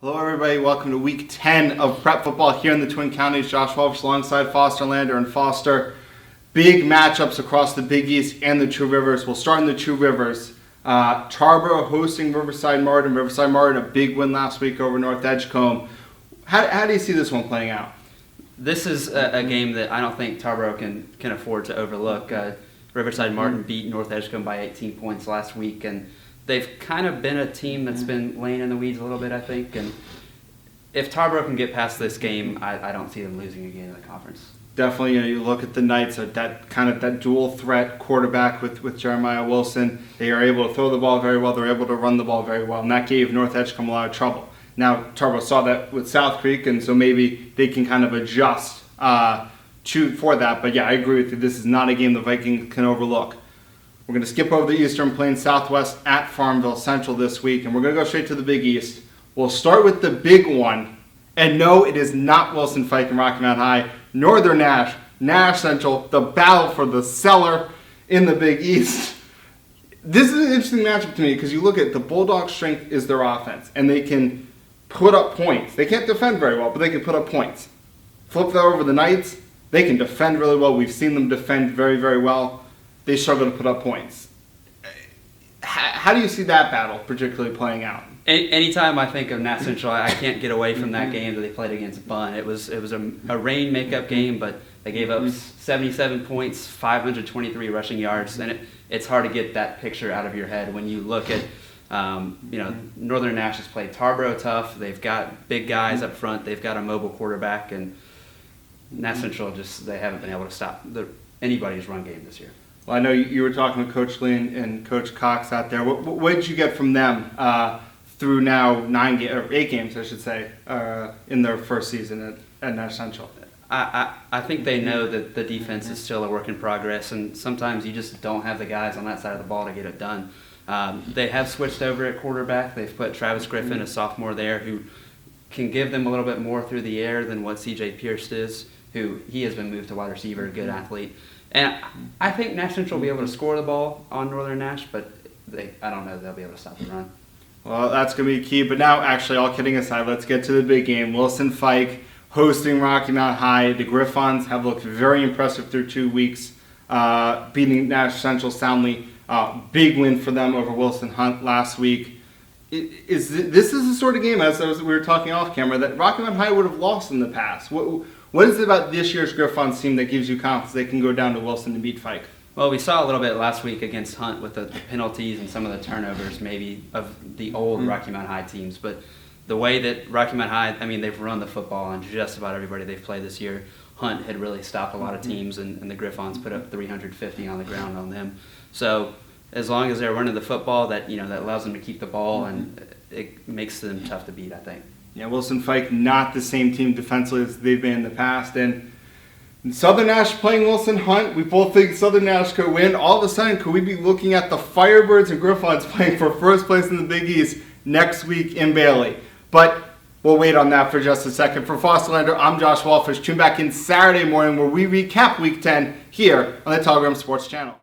Hello everybody, welcome to week 10 of prep football here in the Twin Counties. Josh Welch alongside Foster Lander and Foster. Big matchups across the Big East and the Two Rivers. We'll start in the Two Rivers. Tarboro hosting Riverside Martin. Riverside Martin, a big win last week over North Edgecombe. How do you see this one playing out? This is a game that I don't think Tarboro can afford to overlook. Riverside Martin beat North Edgecombe by 18 points last week, and they've kind of been a team that's been laying in the weeds a little bit, I think. And if Tarboro can get past this game, I don't see them losing a game in the conference. Definitely, you look at the Knights, that dual threat quarterback with Jeremiah Wilson. They are able to throw the ball very well. They're able to run the ball very well, and that gave North Edgecombe a lot of trouble. Now, Tarboro saw that with South Creek, and so maybe they can kind of adjust for that. But yeah, I agree with you. This is not a game the Vikings can overlook. We're going to skip over the Eastern Plains Southwest at Farmville Central this week, and we're going to go straight to the Big East. We'll start with the big one. And no, it is not Wilson Fike and Rocky Mount High. Northern Nash Central, the battle for the cellar in the Big East. This is an interesting matchup to me because you look at the Bulldogs' strength is their offense, and they can put up points. They can't defend very well, but they can put up points. Flip that over the Knights, they can defend really well. We've seen them defend very, very well. They struggle to put up points. How do you see that battle particularly playing out? Anytime I think of Nash Central, I can't get away from that game that they played against Bunn. It was a rain makeup game, but they gave up 77 points, 523 rushing yards, and it's hard to get that picture out of your head when you look at Northern Nash has played Tarboro tough. They've got big guys up front. They've got a mobile quarterback, and Nash Central they haven't been able to stop anybody's run game this year. Well, I know you were talking with Coach Lee and Coach Cox out there. What did you get from them through now 8 games, I should say, in their first season at Nash Central? I think they know that the defense is still a work in progress, and sometimes you just don't have the guys on that side of the ball to get it done. They have switched over at quarterback. They've put Travis Griffin, a sophomore there, who can give them a little bit more through the air than what C.J. Pierce is, he has been moved to wide receiver, a good athlete. And I think Nash Central will be able to score the ball on Northern Nash, but I don't know if they'll be able to stop the run. Well, that's going to be key. But now, actually, all kidding aside, let's get to the big game. Wilson Fike hosting Rocky Mount High. The Griffons have looked very impressive through 2 weeks, beating Nash Central soundly. Big win for them over Wilson Hunt last week. This is the sort of game, as we were talking off camera, that Rocky Mount High would have lost in the past. What is it about this year's Griffons team that gives you confidence they can go down to Wilson and beat Fike? Well, we saw a little bit last week against Hunt with the penalties and some of the turnovers maybe of the old Rocky Mount High teams. But the way that Rocky Mount High, they've run the football on just about everybody they've played this year. Hunt had really stopped a lot of teams, and the Griffons put up 350 on the ground on them. So as long as they're running the football, that allows them to keep the ball, and it makes them tough to beat, I think. Yeah, Wilson Fike not the same team defensively as they've been in the past. And Southern Nash playing Wilson Hunt, we both think Southern Nash could win. All of a sudden, could we be looking at the Firebirds and Griffons playing for first place in the Big East next week in Bailey? But we'll wait on that for just a second. For Foster Lander, I'm Josh Walfish. Tune back in Saturday morning where we recap Week 10 here on the Telegram Sports Channel.